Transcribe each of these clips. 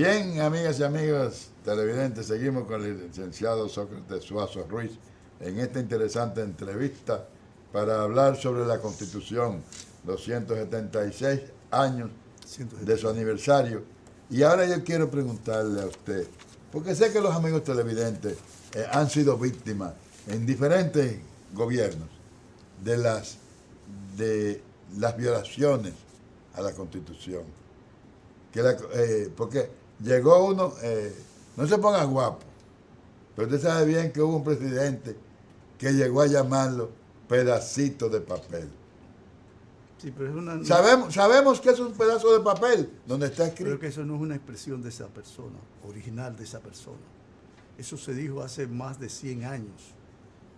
Bien, amigas y amigos televidentes, seguimos con el licenciado Sócrates Suazo Ruiz en esta interesante entrevista para hablar sobre la Constitución, los 176 años de su aniversario. Y ahora yo quiero preguntarle a usted, porque sé que los amigos televidentes han sido víctimas en diferentes gobiernos de las violaciones a la Constitución. Porque llegó uno, no se ponga guapo, pero usted sabe bien que hubo un presidente que llegó a llamarlo pedacito de papel. Sí, pero es una, Sabemos que es un pedazo de papel donde está escrito. pero que eso no es una expresión de esa persona, original de esa persona. Eso se dijo hace más de 100 años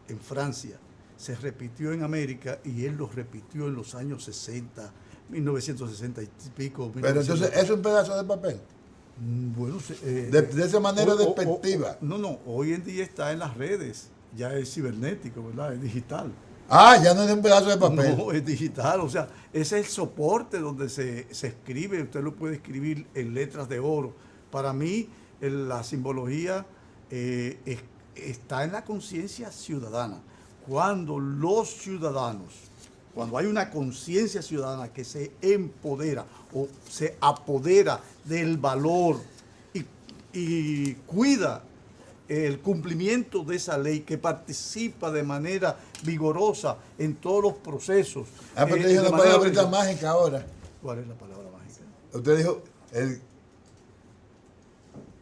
en Francia. Se repitió en América y él lo repitió en los años 60, 1960 y pico. Pero entonces, ¿es un pedazo de papel? Bueno, De esa manera despectiva. No, hoy en día está en las redes, ya es cibernético, ¿verdad? Es digital. Ah, ya no es un pedazo de papel. No, es digital, o sea, ese es el soporte donde se escribe, usted lo puede escribir en letras de oro. Para mí, la simbología está en la conciencia ciudadana. Cuando los ciudadanos, cuando hay una conciencia ciudadana que se empodera o se apodera del valor y cuida el cumplimiento de esa ley, que participa de manera vigorosa en todos los procesos. Pero usted dijo una palabrita mágica ahora. ¿Cuál es la palabra mágica? Usted dijo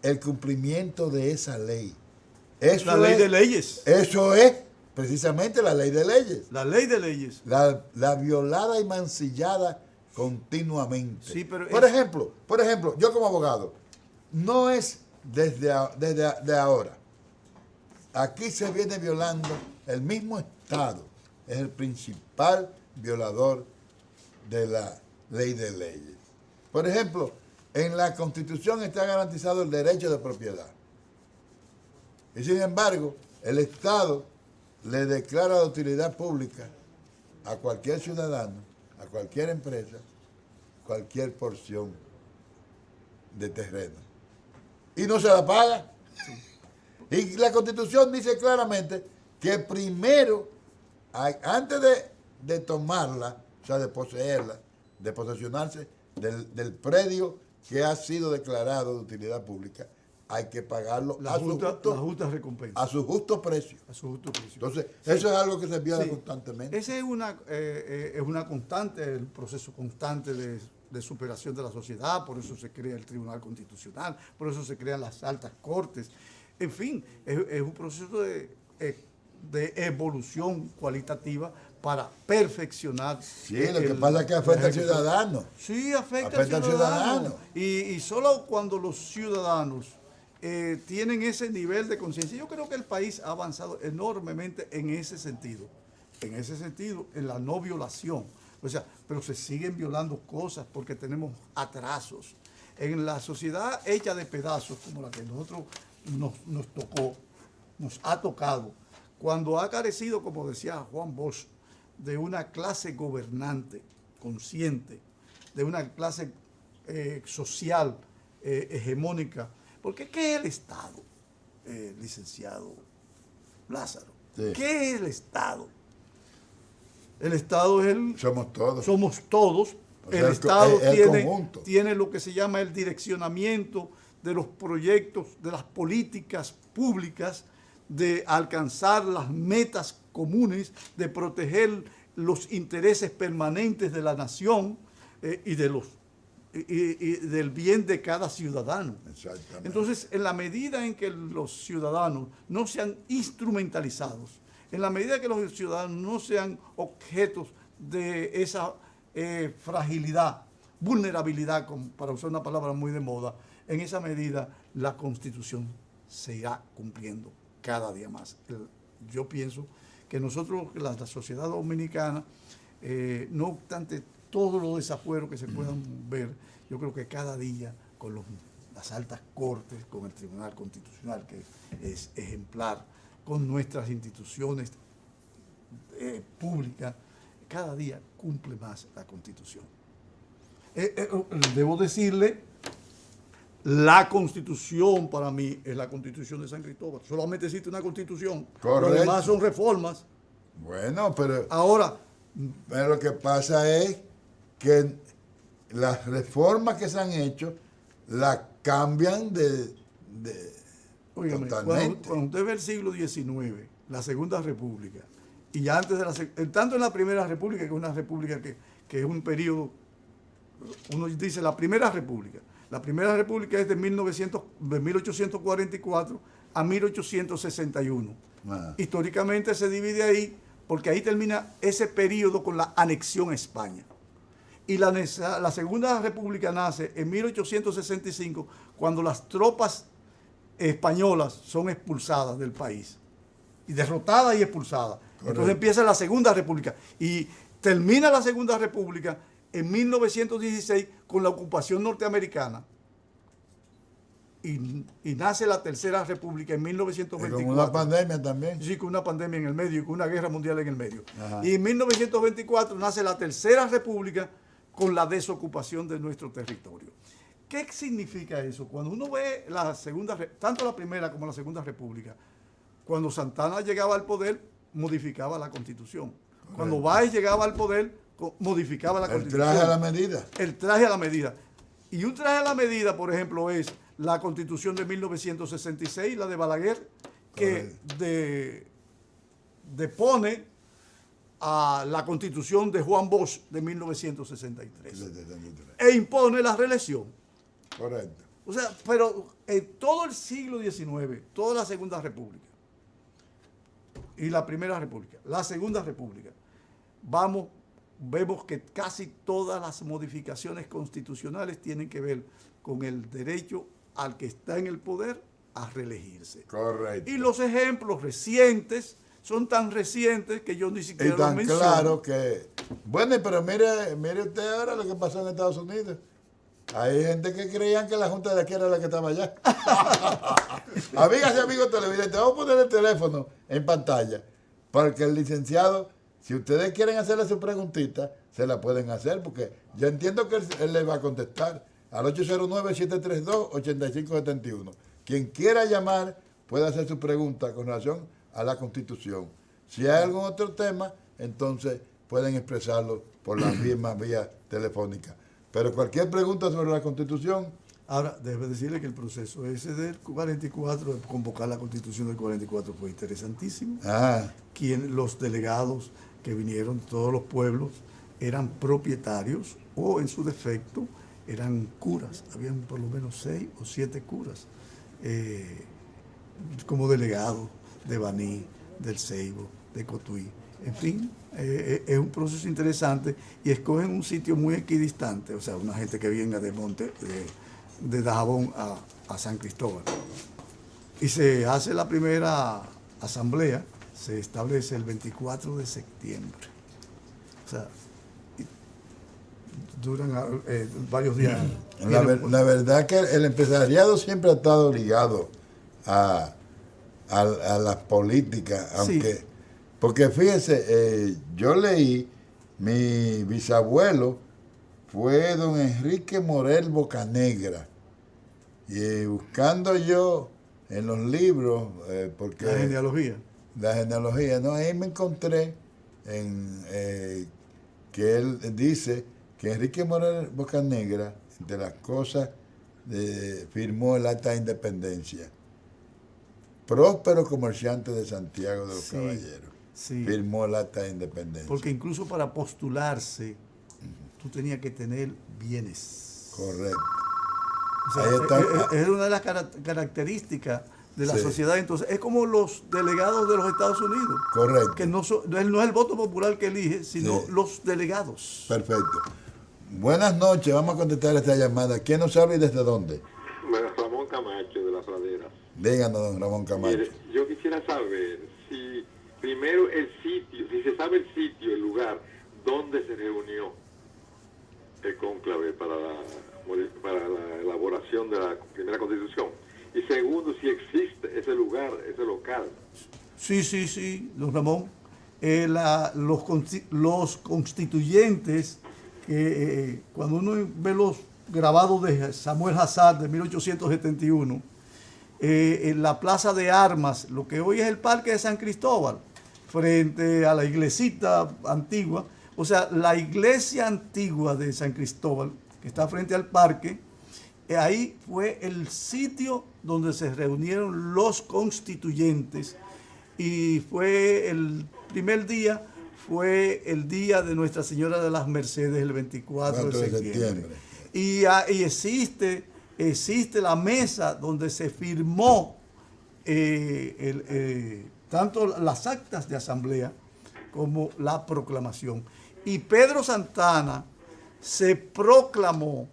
el cumplimiento de esa ley. Eso la ley de leyes. Eso es precisamente la ley de leyes. La ley de leyes. La violada y mancillada continuamente. Sí, pero por ejemplo, yo como abogado, no es desde ahora. Aquí se viene violando, el mismo Estado es el principal violador de la ley de leyes. Por ejemplo, en la Constitución está garantizado el derecho de propiedad. Y sin embargo, el Estado le declara de utilidad pública a cualquier ciudadano, a cualquier empresa, cualquier porción de terreno. Y no se la paga. Y la Constitución dice claramente que primero, antes de tomarla, o sea, de poseerla, de posesionarse del predio que ha sido declarado de utilidad pública, hay que pagarlo a su recompensa. A su justo precio. A su justo precio. Entonces, sí, eso es algo que se viola constantemente. Esa es una constante, el proceso constante de superación de la sociedad, por eso se crea el Tribunal Constitucional, por eso se crean las altas cortes. En fin, es un proceso de evolución cualitativa para perfeccionar. Sí, lo que pasa es que afecta al ciudadano. Sí, afecta al ciudadano. Y solo cuando los ciudadanos tienen ese nivel de conciencia, yo creo que el país ha avanzado enormemente en ese sentido, en la no violación. O sea, pero se siguen violando cosas porque tenemos atrasos. En la sociedad hecha de pedazos, como la que nosotros nos ha tocado, cuando ha carecido, como decía Juan Bosch, de una clase gobernante consciente, de una clase social hegemónica. Porque ¿qué es el Estado, licenciado Lázaro? Sí. ¿Qué es el Estado? El Estado es Somos todos. Somos todos. El Estado tiene lo que se llama el direccionamiento de los proyectos, de las políticas públicas, de alcanzar las metas comunes, de proteger los intereses permanentes de la nación y del bien de cada ciudadano. Exactamente. Entonces, en la medida en que los ciudadanos no sean instrumentalizados, en la medida que los ciudadanos no sean objetos de esa fragilidad, vulnerabilidad, para usar una palabra muy de moda, en esa medida la Constitución se irá cumpliendo cada día más. Yo pienso que nosotros, la sociedad dominicana, no obstante todos los desafueros que se puedan ver, yo creo que cada día con las altas cortes, con el Tribunal Constitucional, que es ejemplar, con nuestras instituciones públicas, cada día cumple más la Constitución. Debo decirle La Constitución para mí es la Constitución de San Cristóbal. Solamente existe una Constitución. Correcto. Lo demás son reformas. Bueno, pero Ahora, lo que pasa es que las reformas que se han hecho las cambian óigame, totalmente. cuando usted ve el siglo XIX, la Segunda República, y ya antes de tanto en la Primera República, que es una república que es un periodo, uno dice la Primera República. La Primera República es de 1844 a 1861. Ah. Históricamente se divide ahí porque ahí termina ese periodo con la anexión a España. Y la Segunda República nace en 1865 cuando las tropas españolas son expulsadas del país. Y derrotadas y expulsadas. Correcto. Entonces empieza la Segunda República. Y termina la Segunda República en 1916 con la ocupación norteamericana. Y nace la Tercera República en Y 1924. con una pandemia también. Sí, con una pandemia en el medio y con una guerra mundial en el medio. Ajá. Y en 1924 nace la Tercera República con la desocupación de nuestro territorio. ¿Qué significa eso? Cuando uno ve tanto la Primera como la Segunda República, cuando Santana llegaba al poder, modificaba la Constitución. Correcto. Cuando Báez llegaba al poder, modificaba la El Constitución. traje a la medida. El traje a la medida. Y un traje a la medida, por ejemplo, es la Constitución de 1966, la de Balaguer, que depone a la Constitución de Juan Bosch de 1963 e impone la reelección. Correcto. O sea, pero en todo el siglo XIX, toda la Segunda República y la Primera República, la Segunda República, vemos que casi todas las modificaciones constitucionales tienen que ver con el derecho al que está en el poder a reelegirse. Correcto. Y los ejemplos recientes son tan recientes que yo ni siquiera Y tan los menciono. claro que... Bueno, pero mire usted ahora lo que pasó en Estados Unidos. Hay gente que creían que la Junta de aquí era la que estaba allá. Amigas y amigos televidentes, vamos a poner el teléfono en pantalla para que el licenciado, si ustedes quieren hacerle su preguntita, se la pueden hacer, porque yo entiendo que él les va a contestar al 809-732-8571. Quien quiera llamar puede hacer su pregunta con relación a la Constitución. Si hay algún otro tema, entonces pueden expresarlo por la misma vía telefónica. Pero cualquier pregunta sobre la Constitución... Ahora, debo decirle que el proceso ese del 44, de convocar la Constitución del 44, fue interesantísimo. Los delegados que vinieron de todos los pueblos eran propietarios o, en su defecto, eran curas. Habían por lo menos 6 o 7 curas como delegados de Baní, del Ceibo, de Cotuí. En fin, es un proceso interesante y escogen un sitio muy equidistante, o sea, una gente que venga de Monte, de Dajabón a San Cristóbal. Y se hace la primera asamblea, se establece el 24 de septiembre. O sea, duran varios días. La verdad que el empresariado siempre ha estado ligado a las políticas, aunque... Sí. Porque fíjese, yo leí, mi bisabuelo fue don Enrique Morel Bocanegra, y buscando yo en los libros, porque... La genealogía, ¿no? Ahí me encontré que él dice que Enrique Morel Bocanegra, entre las cosas, firmó el Acta de Independencia. Próspero comerciante de Santiago de los Caballeros. Sí. Firmó el Acta de Independencia. Porque incluso para postularse, tú tenías que tener bienes. Correcto. O sea, es una de las características de la sociedad. Entonces, es como los delegados de los Estados Unidos. Correcto. Que no es el voto popular que elige, sino los delegados. Perfecto. Buenas noches, vamos a contestar esta llamada. ¿Quién nos habla y desde dónde? Ramón Camacho, de Las Praderas. Díganos, don Ramón Camacho. Mire, yo quisiera saber si primero el sitio, si se sabe el sitio, el lugar donde se reunió el cónclave para la elaboración de la primera Constitución. Y segundo, si existe ese lugar, ese local. Sí, don Ramón. Los constituyentes, cuando uno ve los grabado de Samuel Hazard de 1871, en la Plaza de Armas, lo que hoy es el Parque de San Cristóbal, frente a la iglesita antigua, o sea, la iglesia antigua de San Cristóbal, que está frente al parque, ahí fue el sitio donde se reunieron los constituyentes, y fue el primer día, fue el día de Nuestra Señora de las Mercedes, el 24 de septiembre. Y existe la mesa donde se firmó tanto las actas de asamblea como la proclamación. Y Pedro Santana se proclamó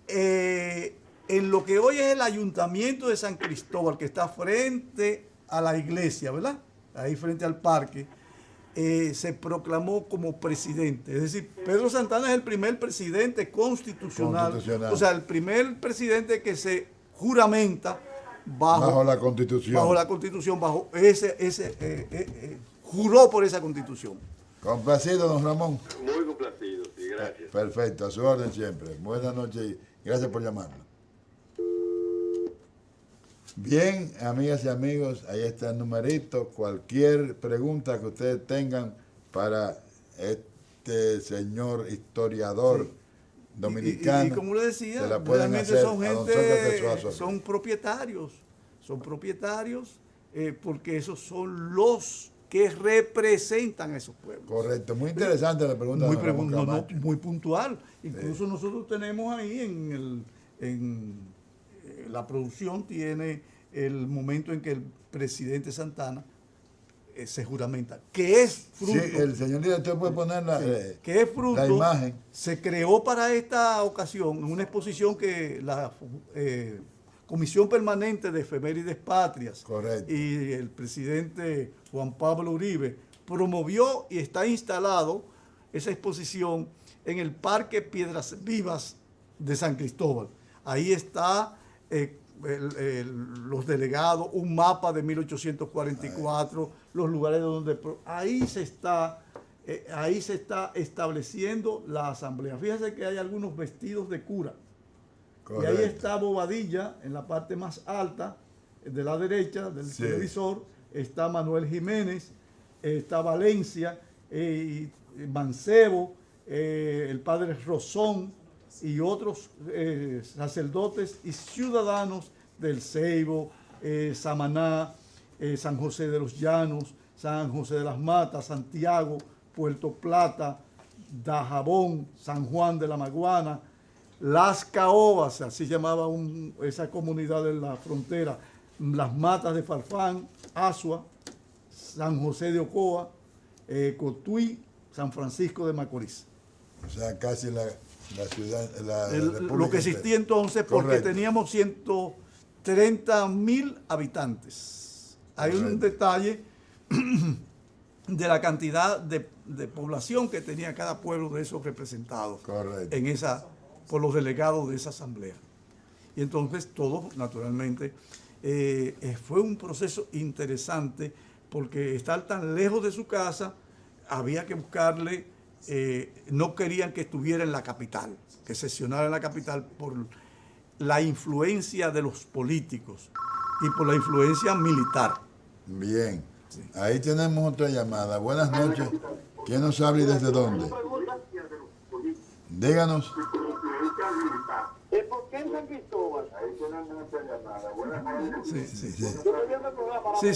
en lo que hoy es el Ayuntamiento de San Cristóbal, que está frente a la iglesia, ¿verdad? Ahí frente al parque, se proclamó como presidente. Es decir, Pedro Santana es el primer presidente constitucional. O sea, el primer presidente que se juramenta bajo la Constitución. Bajo la Constitución, juró por esa Constitución. Complacido, don Ramón. Muy complacido, sí, gracias. Perfecto, a su orden siempre. Buenas noches y gracias por llamarnos. Bien, amigas y amigos, ahí está el numerito. Cualquier pregunta que ustedes tengan para este señor historiador dominicano. Y como le decía, se la pueden realmente hacer son a don Sócrates gente, Suazo. son propietarios, porque esos son los que representan a esos pueblos. Correcto, muy interesante la pregunta de don Ramón Camacho. Muy puntual. Incluso nosotros tenemos ahí en la producción, tiene el momento en que el presidente Santana se juramenta, que es fruto. Sí, el señor director puede poner que es fruto, la imagen. Se creó para esta ocasión una exposición que la Comisión Permanente de Efemérides Patrias, correcto, y el presidente Juan Pablo Uribe promovió, y está instalado esa exposición en el Parque Piedras Vivas de San Cristóbal. Ahí está los delegados, un mapa de 1844, los lugares donde... Ahí se está estableciendo la asamblea. Fíjese que hay algunos vestidos de cura. Correcto. Y ahí está Bobadilla, en la parte más alta, de la derecha del televisor. Está Manuel Jiménez, está Valencia, Mancebo, el padre Rosón, y otros sacerdotes y ciudadanos del Ceibo, Samaná, San José de los Llanos, San José de las Matas, Santiago, Puerto Plata, Dajabón, San Juan de la Maguana, Las Caobas, así llamaba esa comunidad en la frontera, Las Matas de Farfán, Asua, San José de Ocoa, Cotuí, San Francisco de Macorís. O sea, casi la ciudad, lo que existía entonces, porque correcto, teníamos 130,000 habitantes. Hay correcto, un detalle de la cantidad de población que tenía cada pueblo de esos representados, correcto, por los delegados de esa asamblea. Y entonces todo, naturalmente, fue un proceso interesante, porque estar tan lejos de su casa, había que buscarle. No querían que estuviera en la capital, que sesionara en la capital por la influencia de los políticos y por la influencia militar. Bien, sí, ahí tenemos otra llamada. Buenas noches. ¿Quién nos habla y desde dónde? Díganos. ¿Por qué en San Cristóbal? Ahí tenemos otra llamada. Buenas noches.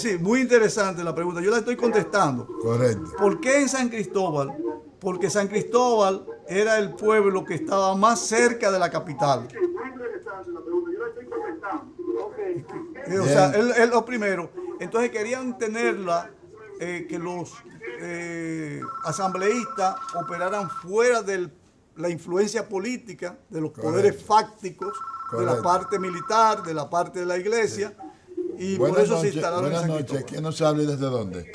Sí, muy interesante la pregunta. Yo la estoy contestando. Correcto. ¿Por qué en San Cristóbal? Porque San Cristóbal era el pueblo que estaba más cerca de la capital. Sí, muy interesante la pregunta. Yo la estoy contestando. Okay. O sea, es lo primero. Entonces querían tenerla, que los asambleístas operaran fuera de la influencia política, de los poderes fácticos, de la parte militar, de la parte de la iglesia. Y buenas por eso noches, se instalaron en San Buenas noches. ¿Quién nos habla y desde dónde?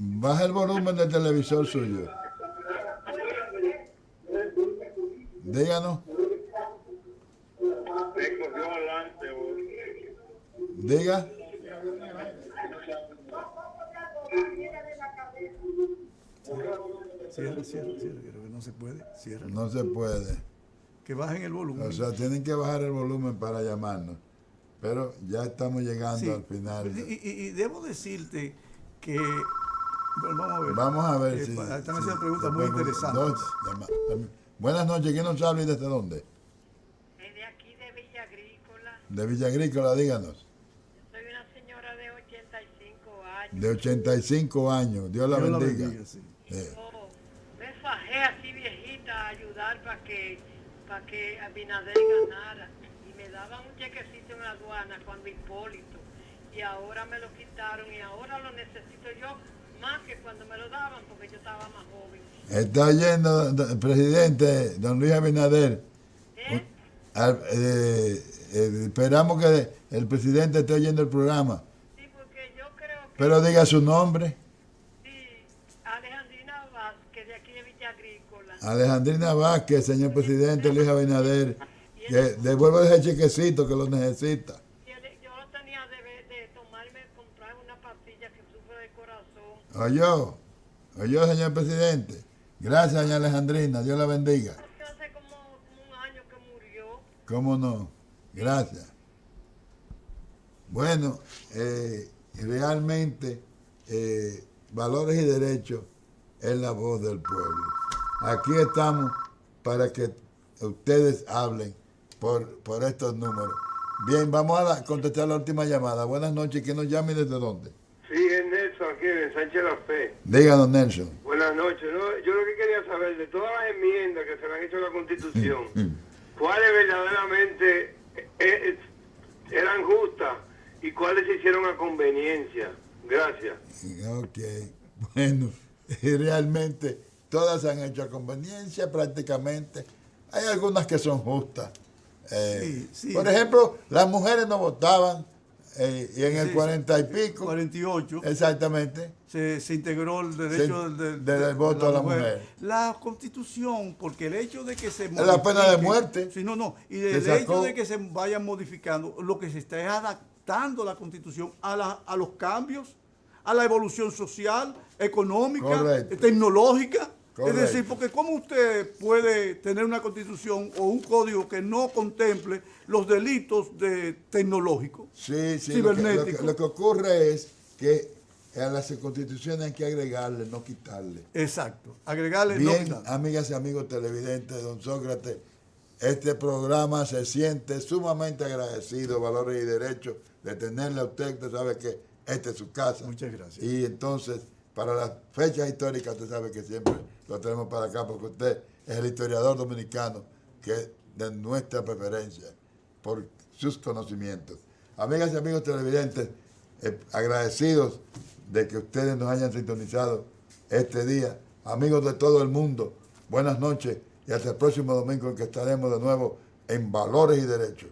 Baja el volumen del televisor suyo. Díganos. Diga. Cierra, creo que no se puede. Cierra. No se puede. Que bajen el volumen. O sea, tienen que bajar el volumen para llamarnos. Pero ya estamos llegando Sí. al final. Y debo decirte que, bueno, Vamos a ver si... Están haciendo si preguntas se muy puede- interesantes. Buenas noches, ¿quién nos habla y desde dónde? De aquí de Villa Agrícola. De Villa Agrícola, díganos. Soy una señora de 85 años. De 85 años, Dios la bendiga. Sí. Y yo me fajé así viejita a ayudar para que Abinader ganara. Y me daban un chequecito en la aduana cuando Hipólito. Y ahora me lo quitaron y ahora lo necesito yo más que cuando me lo daban porque yo estaba más joven. Está oyendo el presidente, don Luis Abinader. ¿Eh? Esperamos que el presidente esté oyendo el programa. Sí, porque yo creo que... Pero diga su nombre. Sí, Alejandrina Vázquez, de aquí de Villa Agrícola. Alejandrina Vázquez, señor presidente Luis Abinader. Que devuelva ese chequecito que lo necesita. Yo lo tenía de tomarme, comprar una pastilla que sufre de corazón. Oyó, señor presidente. Gracias, doña Alejandrina. Dios la bendiga. Hace como un año que murió. ¿Cómo no? Gracias. Bueno, realmente Valores y Derechos es la voz del pueblo. Aquí estamos para que ustedes hablen por estos números. Bien, vamos a contestar la última llamada. Buenas noches, ¿quién nos llama y desde dónde? Sí, es Nelson aquí en Sánchez La Fe. Díganos, Nelson. Buenas noches. ¿No? Yo lo que quería saber, de todas las enmiendas que se le han hecho a la Constitución, ¿cuáles verdaderamente eran justas y cuáles se hicieron a conveniencia? Gracias. Ok, bueno, y realmente todas se han hecho a conveniencia prácticamente. Hay algunas que son justas. Sí. Por ejemplo, las mujeres no votaban y en el 40 y pico. 48. Exactamente. Se integró el derecho del voto a la mujer. La Constitución, porque el hecho de que se La pena de muerte. Sí, no. Y Se el sacó. hecho de que se vayan modificando, lo que se está es adaptando la Constitución a los cambios, a la evolución social, económica, Correcto. tecnológica. Correcto. Es decir, porque ¿cómo usted puede tener una Constitución o un código que no contemple los delitos tecnológicos? Sí. Cibernético. Lo que ocurre es que a las constituciones hay que agregarle, no quitarle. Exacto. Agregarle Bien, no quitarle. amigas y amigos televidentes, don Sócrates, este programa se siente sumamente agradecido, Valores y Derechos, de tenerle a usted. Usted sabe que esta es su casa. Muchas gracias. Y entonces, para las fechas históricas, usted sabe que siempre lo tenemos para acá, porque usted es el historiador dominicano que es de nuestra preferencia por sus conocimientos. Amigas y amigos televidentes, agradecidos de que ustedes nos hayan sintonizado este día. Amigos de todo el mundo, buenas noches y hasta el próximo domingo en que estaremos de nuevo en Valores y Derechos.